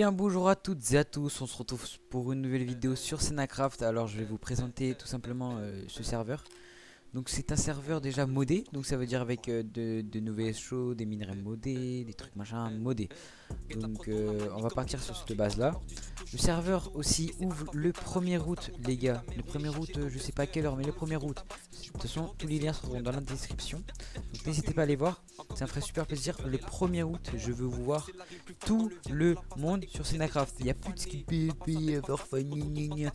Bien bonjour à toutes et à tous, on se retrouve pour une nouvelle vidéo sur Senacraft. Alors je vais vous présenter tout simplement ce serveur. Donc c'est un serveur déjà modé, donc ça veut dire avec de nouvelles choses, des minerais modés, des trucs machin modés. Donc on va partir sur cette base là. Le serveur aussi ouvre le 1er août les gars. Le 1er août, je sais pas à quelle heure, mais le 1er août. De toute façon tous les liens seront dans la description. Donc n'hésitez pas à aller voir, ça me ferait super plaisir. Le 1er août je veux vous voir tout le monde sur Senacraft. Il n'y a plus de skill PvP,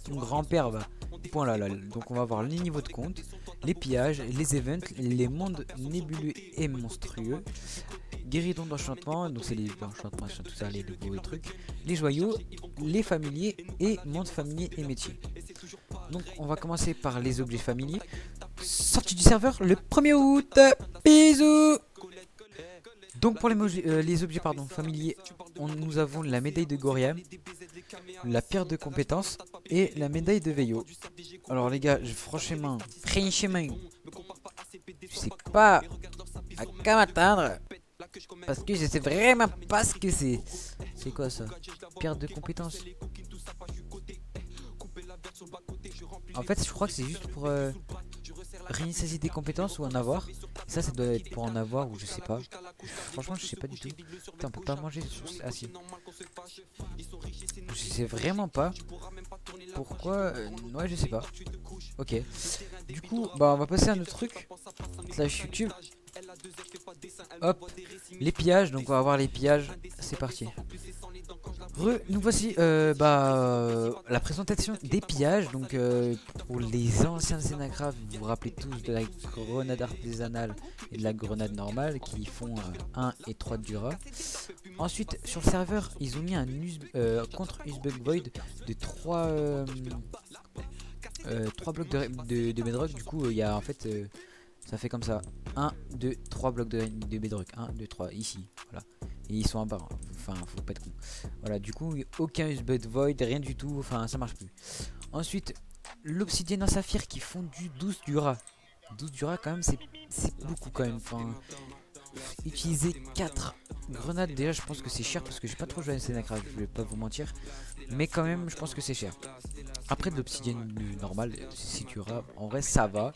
ton grand-père va. Point là, là. Donc on va voir les niveaux de compte, les pillages, les events, les mondes nébuleux et monstrueux, guéridon d'enchantement, donc c'est les enchantements, tout ça, les nouveaux trucs, les joyaux, les familiers et mondes familiers et métiers. Donc on va commencer par les objets familiers. Sortie du serveur le 1er août. Bisous. Donc pour les objets familiers, nous avons la médaille de Goriam, la pierre de compétence et la médaille de Veillot. Alors les gars, franchement, je sais pas à quoi m'attendre parce que je sais vraiment pas ce que c'est. C'est quoi ça? Pierre de compétence. En fait, je crois que c'est juste pour réinitialiser des compétences ou en avoir. Ça doit être pour en avoir ou je sais pas. Franchement, je sais pas du tout. Putain, on peut pas manger sur... Ah si. Je sais vraiment pas pourquoi. Ouais, je sais pas. Ok. Du coup, bah on va passer à un autre truc. Slash YouTube. Hop, les pillages. Donc on va voir les pillages. C'est parti. Nous voici la présentation des pillages. Donc pour les anciens Senacraft, vous vous rappelez tous de la grenade artisanale et de la grenade normale qui font 1 et 3 de Dura. Ensuite sur le serveur ils ont mis un contre Usbug Void de 3 blocs de bedrock. Du coup il y a en fait ça fait comme ça 1, 2, 3 blocs de bedrock, 1, 2, 3 ici, voilà. Et ils sont en bas, hein. Enfin faut pas être con. Voilà, du coup aucun Usbug Void, rien du tout, enfin ça marche plus. Ensuite l'obsidienne en saphir qui font du 12 Dura. 12 Dura quand même c'est beaucoup quand même. Enfin, utiliser 4 grenades, déjà je pense que c'est cher parce que j'ai pas trop joué à Senacraft, je vais pas vous mentir. Mais quand même je pense que c'est cher. Après de l'obsidienne normale, c'est Dura, en vrai ça va.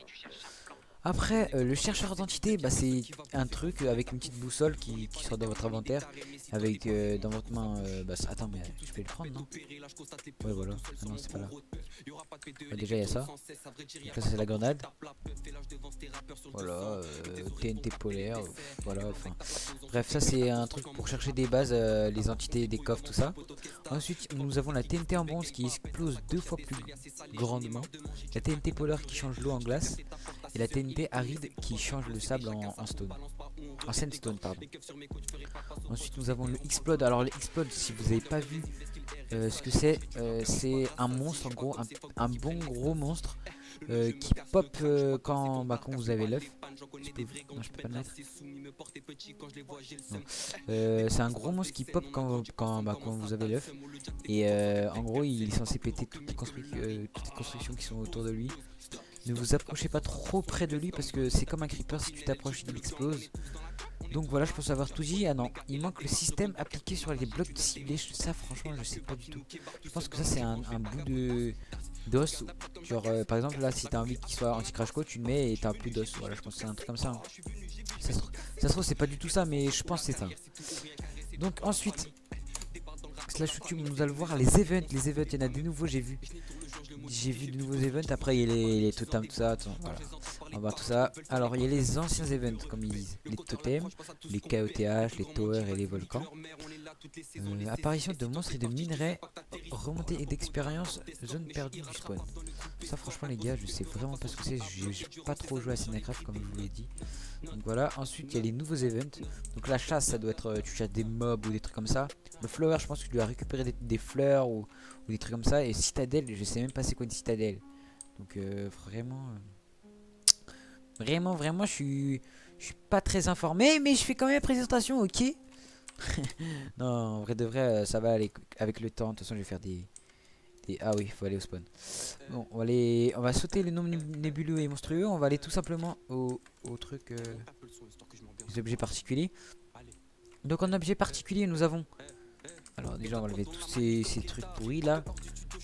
Après, le chercheur d'identité, bah, c'est un truc avec une petite boussole qui sort dans votre inventaire. Avec dans votre main. Attends, mais je peux le prendre, non? Ouais, voilà. Ah non, c'est pas là. Bah, déjà, il y a ça. Donc là, c'est la grenade. Voilà. TNT polaire. Voilà. Enfin. Bref, ça, c'est un truc pour chercher des bases, les entités, des coffres, tout ça. Ensuite, nous avons la TNT en bronze qui explose 2 fois plus grandement. La TNT polaire qui change l'eau en glace. Et la TNT aride qui change le sable en stone. En sandstone, pardon. Ensuite, nous avons le Explode. Alors, le Explode, si vous n'avez pas vu ce que c'est un monstre, en gros, un bon gros monstre qui pop quand vous avez l'œuf. Non, je peux pas le mettre. C'est un gros monstre qui pop quand vous avez l'œuf. Et en gros, il est censé péter toutes les constructions qui sont autour de lui. Ne vous approchez pas trop près de lui parce que c'est comme un creeper, si tu t'approches il explose. Donc voilà, je pense avoir tout dit. Ah non, il manque le système appliqué sur les blocs ciblés. Ça franchement je sais pas du tout. Je pense que ça c'est un bout d'os. Genre par exemple là si t'as envie qu'il soit anti-crash code tu le mets et t'as plus d'os. Voilà, je pense que c'est un truc comme ça, hein. Ça se trouve c'est pas du tout ça mais je pense que c'est ça. Donc ensuite slash YouTube nous allons voir les events. Les events il y en a de nouveaux j'ai vu de nouveaux events. Après il y a les totems tout ça. Attends, voilà. On va voir tout ça. Alors il y a les anciens events comme ils disent. Les totems, les KOTH, les towers et les volcans. Apparition de monstres et de minerais. Remontée et d'expérience. Zone perdue du spawn. Ça franchement les gars je sais vraiment pas ce que c'est. J'ai pas trop joué à Senacraft comme je vous l'ai dit. Donc voilà, ensuite il y a les nouveaux events. Donc la chasse ça doit être tu chasses des mobs ou des trucs comme ça. Le flower je pense que tu dois récupérer des fleurs ou des trucs comme ça. Et citadelle je sais même pas c'est quoi une citadelle. Donc vraiment je suis pas très informé. Mais je fais quand même la présentation, ok. Non en vrai de vrai ça va aller avec le temps. De toute façon je vais faire ah oui, il faut aller au spawn. Bon, on va sauter les noms nébuleux et monstrueux. On va aller tout simplement au truc, les objets particuliers. Donc en objet particulier, nous avons Alors déjà on va enlever tous ces trucs pourris là.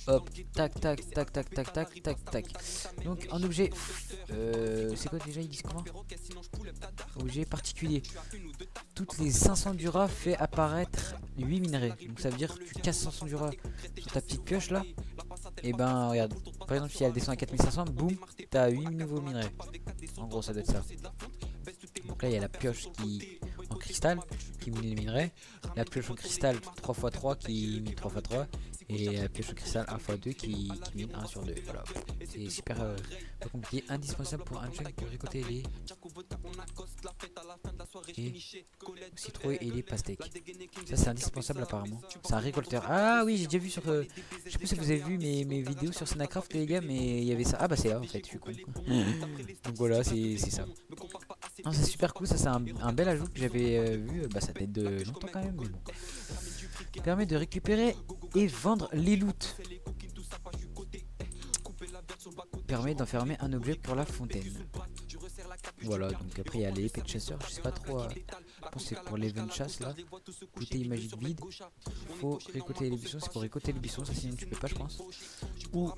Hop, tac tac tac tac tac tac tac tac. Donc en objet, c'est quoi déjà, ils disent comment? Objet particulier. Toutes les 500 dura fait apparaître 8 minerais. Donc ça veut dire que tu casses 500 dura sur ta petite pioche là. Et ben regarde, par exemple si elle descend à 4500, boum, t'as 8 nouveaux minerais. En gros ça doit être ça. Donc là il y a la pioche qui en cristal qui mine les minerais, la pioche en cristal 3x3 qui mine 3x3 et la pioche en cristal 1x2 qui mine 1 sur 2. Voilà, c'est super pas compliqué, indispensable pour un jeu pour récolter les citrouilles et les pastèques. Ça c'est indispensable apparemment. C'est un récolteur. Ah oui, j'ai déjà vu sur je sais pas si vous avez vu mes vidéos sur Snacraft les gars, mais il y avait ça. Ah bah c'est là en fait, je suis con. Donc voilà, c'est ça. C'est super cool, ça c'est un bel ajout que j'avais vu, bah ça date de longtemps quand même, mais bon. Qui permet de récupérer et vendre les loots. Permet d'enfermer un objet pour la fontaine. Voilà, donc après il y a les épées de chasseur, je sais pas trop, je pense que c'est pour l'event chasse là. Bouteille magique vide, faut récolter les buissons, c'est pour récolter les buissons, ça sinon tu peux pas je pense. Ou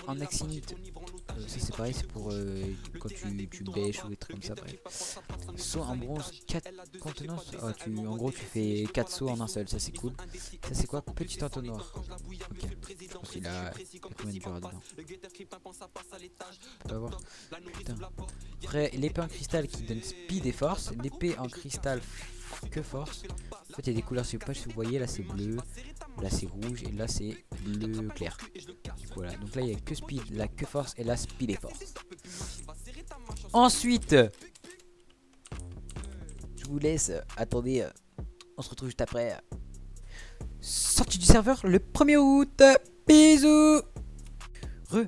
en axinite, ça c'est pareil, c'est pour quand tu bêches ou des trucs comme ça. Bref. Saut en bronze, 4 contenances, oh, en gros tu fais 4 sauts en un seul, ça c'est cool. Ça c'est quoi? Petit entonnoir. Ok, je pense qu'il a combien de dura dedans? On peut voir. Putain. Après l'épée en cristal qui donne speed et force, l'épée en cristal que force. En fait il y a des couleurs, je sais pas si vous voyez, là c'est bleu, là c'est rouge et là c'est bleu clair. Voilà, donc là il y a que speed, là que force et là speed et force. Ensuite, je vous laisse, attendez, on se retrouve juste après. Sortie du serveur le 1er août, bisous.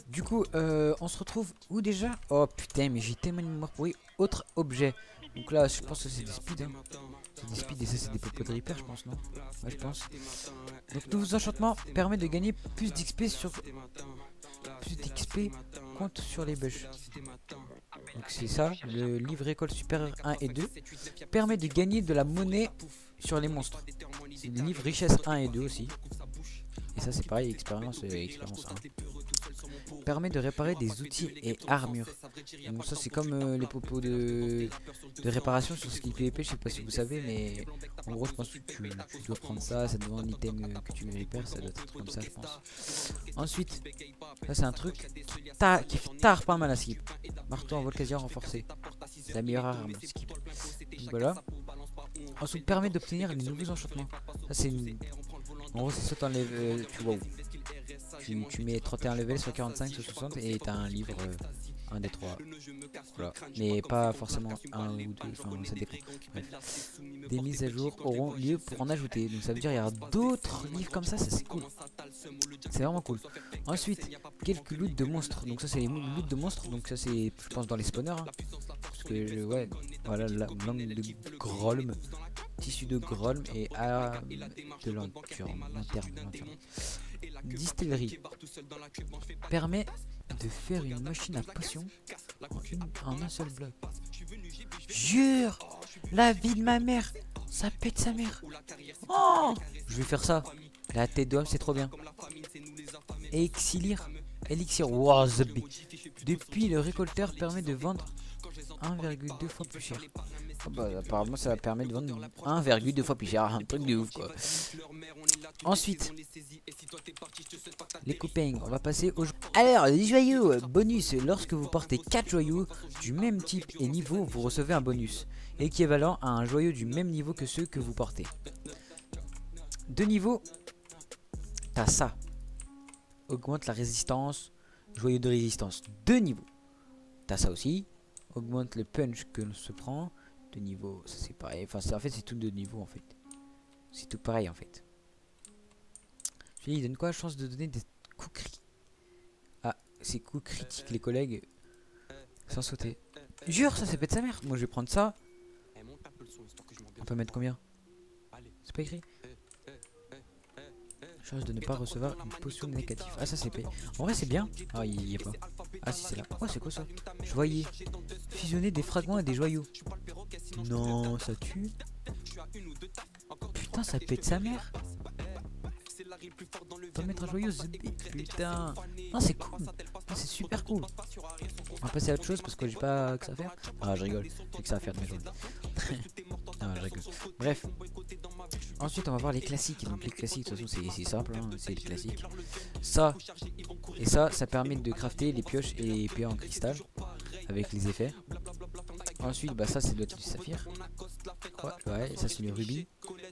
Du coup, on se retrouve où déjà? Oh putain, mais j'ai tellement de mémoire pourrie. Autre objet. Donc là, je pense que c'est des speeds. Hein. C'est des speeds et ça, c'est des popos de repair, je pense, non? Ouais, je pense. Donc, nouveaux enchantements permet de gagner plus d'XP sur. Plus d'XP compte sur les bugs. Donc, c'est ça. Le livre récolte supérieur 1 et 2 permet de gagner de la monnaie sur les monstres. C'est le livre richesse 1 et 2 aussi. Et ça, c'est pareil, expérience 1. Permet de réparer des outils et armures. Donc ça c'est comme les popos de réparation sur skill PvP, je sais pas si vous savez, mais en gros je pense que tu dois prendre ça, ça devant un item que tu répares, ça doit être comme ça je pense. Ensuite, ça c'est un truc qui fait tard pas mal à skip. Marteau en volcasia renforcé. La meilleure arme skip. Donc voilà. Ensuite permet d'obtenir les nouveaux enchantements. Ça c'est une... En gros c'est soit t'enlèves tu vois où tu mets 31 levels, soit 45, soit 60 et t'as un livre, un des trois. Voilà. Mais pas forcément un ou deux, enfin ça dépend. Bref. Des mises à jour auront lieu pour en ajouter. Donc ça veut dire qu'il y aura d'autres livres comme ça c'est cool. C'est vraiment cool. Ensuite, quelques loots de monstres. Donc ça c'est les loots de monstres. Donc ça c'est je pense dans les spawners. Hein. Parce que ouais, voilà la langue de Grolm. Tissu de Grolm et de lanterne. Distillerie permet de faire une machine à potion en un seul bloc. Jure, la vie de ma mère, ça pète sa mère. Oh, je vais faire ça. La tête d'homme, c'est trop bien. Elixir, wow, depuis le récolteur permet de vendre 1,2 fois plus cher. Oh bah, apparemment ça va permettre de vendre 1,2 fois plus cher, un truc de ouf quoi. Ensuite, les copains, on va passer aux... Alors, les joyaux, bonus, lorsque vous portez 4 joyaux du même type et niveau, vous recevez un bonus, équivalent à un joyau du même niveau que ceux que vous portez. De niveau, t'as ça. Augmente la résistance, joyau de résistance. 2 niveaux. T'as ça aussi. Augmente le punch que l'on se prend. De niveau, ça c'est pareil. Enfin, en fait, c'est tout de niveau en fait. C'est tout pareil en fait. Il donne quoi la chance de donner des coups critiques? Ah, c'est coups critiques les collègues. Sans sauter. Jure, ça pète sa mère. Moi je vais prendre ça. On peut mettre combien? C'est pas écrit. Chance de ne pas recevoir une potion négative. Ah ça c'est payé. En vrai c'est bien. Ah il y a pas. Ah si c'est là. Oh c'est quoi ça? Je voyais. Fusionner des fragments et des joyaux. Non ça tue. Putain ça pète sa mère. T'en mettre joyeuse, putain. Non, c'est cool. Non, c'est super cool. On va passer à autre chose parce que j'ai pas que ça à faire. Ah, je rigole. J'ai que ça à faire de mes journées. Non, je rigole. Bref. Ensuite, on va voir les classiques. Donc, les classiques, de toute façon, c'est simple. Hein, c'est les classiques. Ça et ça permet de crafter les pioches et les épées en cristal avec les effets. Ensuite, bah ça, c'est le du saphir. Ouais, ça, c'est le rubis.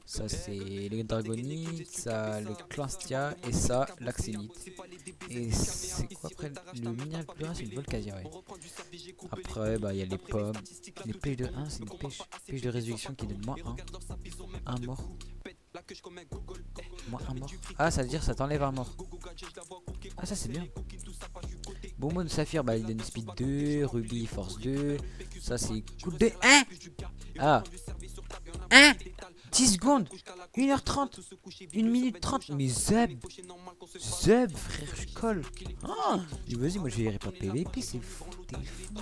Ça, c'est le dragonite. Ça, le clanstia. Et ça, l'axénite. Et c'est quoi après le minéral plus rare, c'est le volcasia. Ouais. Après, bah il y a les pommes. Les pêches de 1, c'est une pêche de résurrection qui donne moins 1. Un mort. Moins un mort. Ah, ça veut dire ça t'enlève un mort. Ah, ça c'est bien. Bonbon de saphir, bah il donne speed 2, rubis force 2. Ça c'est coup de 2. Hein. Ah. 10 secondes. 1h30. 1 minute 30. Mais Zeb, frère, je colle. Oh, vas-y, moi je vais pas PVP, c'est fou. T'es fou.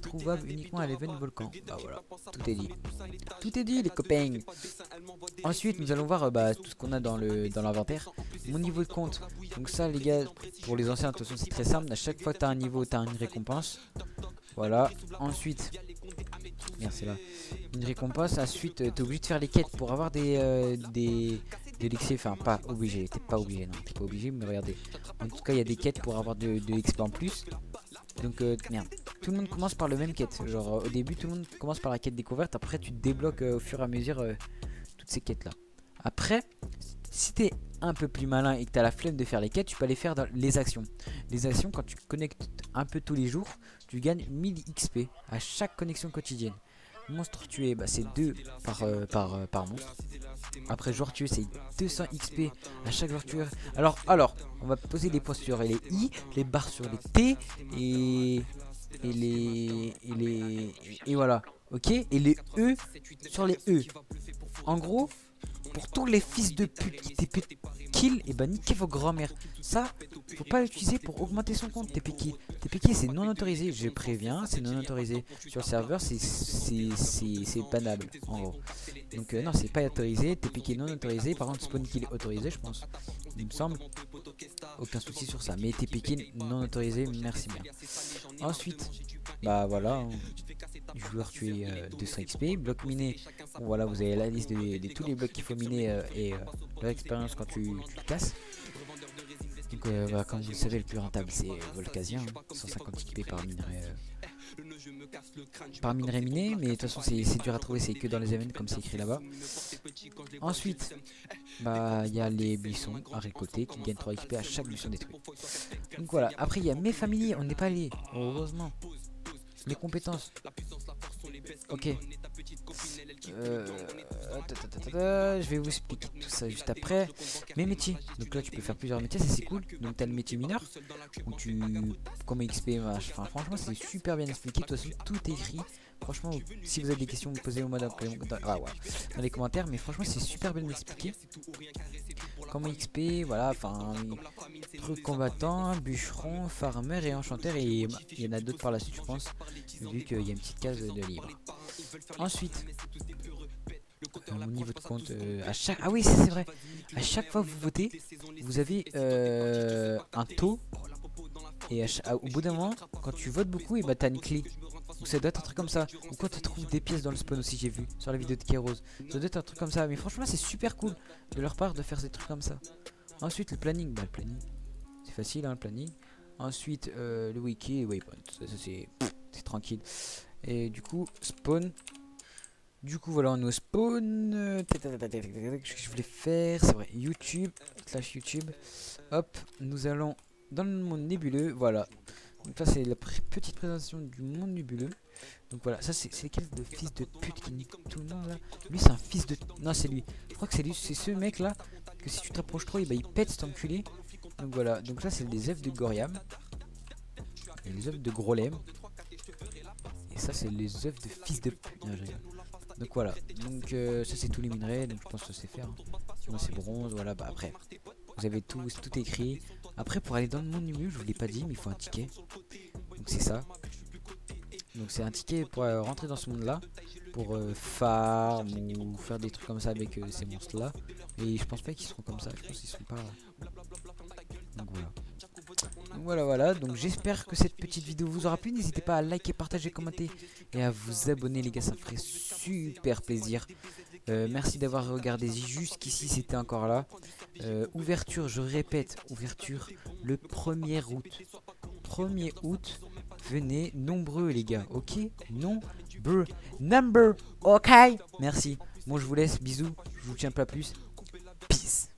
Trouvable uniquement à l'event volcan. Bah voilà, tout est dit. Tout est dit, les copains. Ensuite, nous allons voir tout ce qu'on a dans l'inventaire. Mon niveau de compte. Donc ça, les gars, pour les anciens, de toute façon, c'est très simple. À chaque fois que tu as un niveau, tu as une récompense. Voilà. Ensuite, merci là. Une récompense. Ensuite, tu es obligé de faire les quêtes pour avoir des l'XP. Enfin, pas obligé. T'es pas obligé, non. T'es pas obligé, mais regardez. En tout cas, il y a des quêtes pour avoir de l'XP en plus. Donc, merde. Tout le monde commence par le même quête. Genre, au début, tout le monde commence par la quête découverte. Après, tu te débloques au fur et à mesure toutes ces quêtes là. Après, si t'es un peu plus malin et que t'as la flemme de faire les quêtes, tu peux aller faire dans les actions. Les actions, quand tu connectes un peu tous les jours, tu gagnes 1000 XP à chaque connexion quotidienne. Monstre tué, bah, c'est 2 par monstre. Après, joueur tué, c'est 200 XP à chaque joueur tueur. Alors, on va poser les points sur les I, les barres sur les T et voilà. Ok, et les E sur les E. En gros, pour tous les fils de pute qui TP kill, et bah niquez vos grand-mères. Ça, faut pas l'utiliser pour augmenter son compte. TP kill. TP kill, c'est non autorisé. Je préviens, c'est non autorisé. Sur le serveur, c'est banable, en gros. Donc non, c'est pas autorisé. TP kill non autorisé. Par contre, spawn kill autorisé, je pense. Il me semble. Aucun souci sur ça. Mais TP kill non autorisé, merci bien. Ensuite, bah voilà. Hein. Joueur tué 200 XP, bloc miné, bon, voilà, vous avez la liste de tous les blocs qu'il faut miner et leur expérience quand tu le casses. Donc bah, comme vous le savez, le plus rentable c'est Volcasia, hein, 150 XP par minerai miné, mais de toute façon c'est dur à trouver, c'est que dans les events comme c'est écrit là-bas. Ensuite, bah il y a les buissons à récolter qui gagnent 3 XP à chaque buisson détruit. Donc voilà, après il y a mes familles, on n'est pas allé, heureusement. Les compétences. Ok. Je vais vous expliquer tout ça juste après. Mes métiers. Donc là, tu peux faire plusieurs métiers, ça c'est cool. Donc tu as le métier mineur. Où tu. Comme XP, enfin, franchement, c'est super bien expliqué. De toute façon, tout est écrit. Franchement, si vous avez des questions, vous posez au mode dans les commentaires. Mais franchement, c'est super bien expliqué. Comme XP, voilà, enfin, truc combattant, bûcheron, farmer et enchanteur. Et il y en a d'autres par la suite, je pense, vu qu'il y a une petite case de livres. Ensuite, mon niveau de compte, ah oui, c'est vrai, à chaque fois que vous votez, vous avez un taux. Et au bout d'un moment, quand tu votes beaucoup, et bah t'as une clé. Ou ça doit être un truc comme ça. Ou quand tu trouves des pièces dans le spawn aussi, j'ai vu sur la vidéo de Kairos. Ça doit être un truc comme ça. Mais franchement, c'est super cool de leur part de faire ces trucs comme ça. Ensuite, le planning. Bah, le planning, c'est facile, hein, le planning. Ensuite, le wiki et waypoint. Ça c'est tranquille. Et du coup, spawn. Du coup, voilà, on est au spawn. Qu'est-ce que je voulais faire? C'est vrai, YouTube. /YouTube. Hop, nous allons dans le monde nébuleux. Voilà. Donc là c'est la petite présentation du monde nébuleux. Donc voilà, ça c'est quel de fils de pute qui nique tout le monde là. Lui c'est un fils de... Non c'est lui. Je crois que c'est lui, c'est ce mec là. Que si tu te rapproches trop, bah, il pète cet enculé. Donc voilà, donc là c'est les œufs de Goriam. Et les œufs de Grolem. Et ça c'est les œufs de fils de pute. Non, donc voilà, donc ça c'est tous les minerais. Donc je pense que c'est faire. Moi c'est bronze, voilà, bah après. Vous avez tout écrit. Après pour aller dans le monde nébuleux, je vous l'ai pas dit, mais il faut un ticket. Donc c'est ça. Donc c'est un ticket pour rentrer dans ce monde là, pour farm ou faire des trucs comme ça avec ces monstres là. Et je pense pas qu'ils seront comme ça, je pense qu'ils sont pas. Donc voilà. Voilà, donc j'espère que cette petite vidéo vous aura plu. N'hésitez pas à liker, partager, commenter et à vous abonner les gars, ça me ferait super plaisir. Merci d'avoir regardé jusqu'ici, c'était encore là. Ouverture, je répète, ouverture le 1er août. 1er août, venez nombreux les gars, ok? Number, ok? Merci. Bon, je vous laisse, bisous, je vous tiens pas plus. Peace.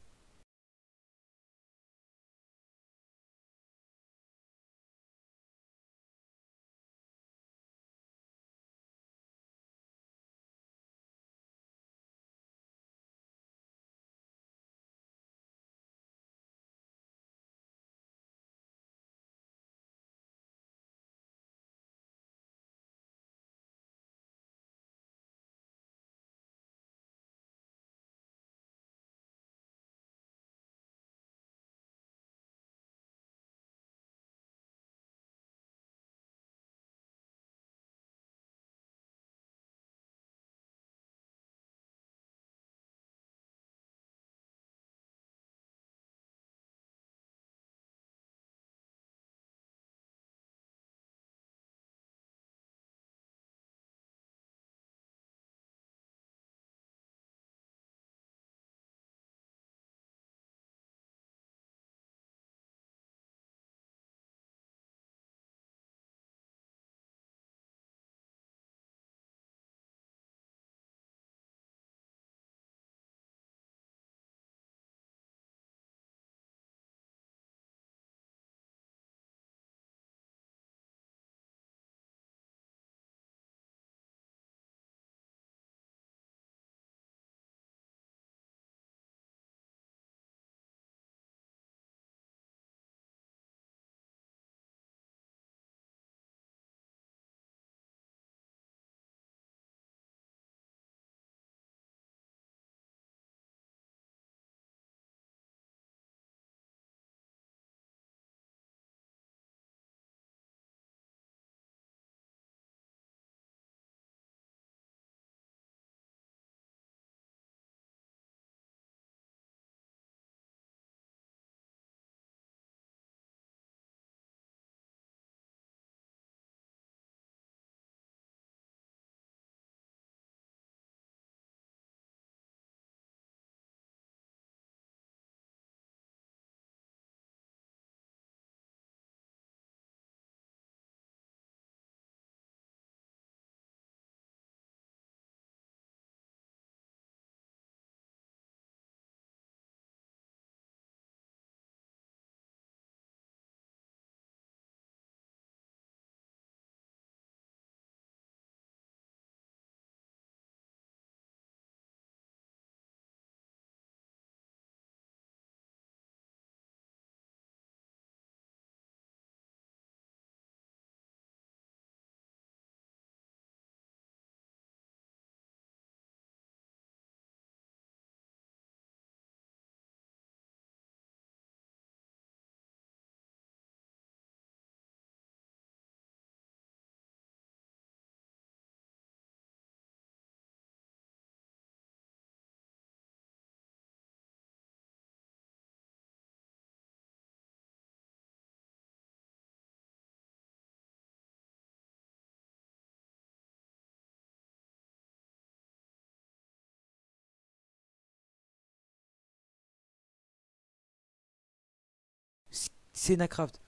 C'est Nacraft.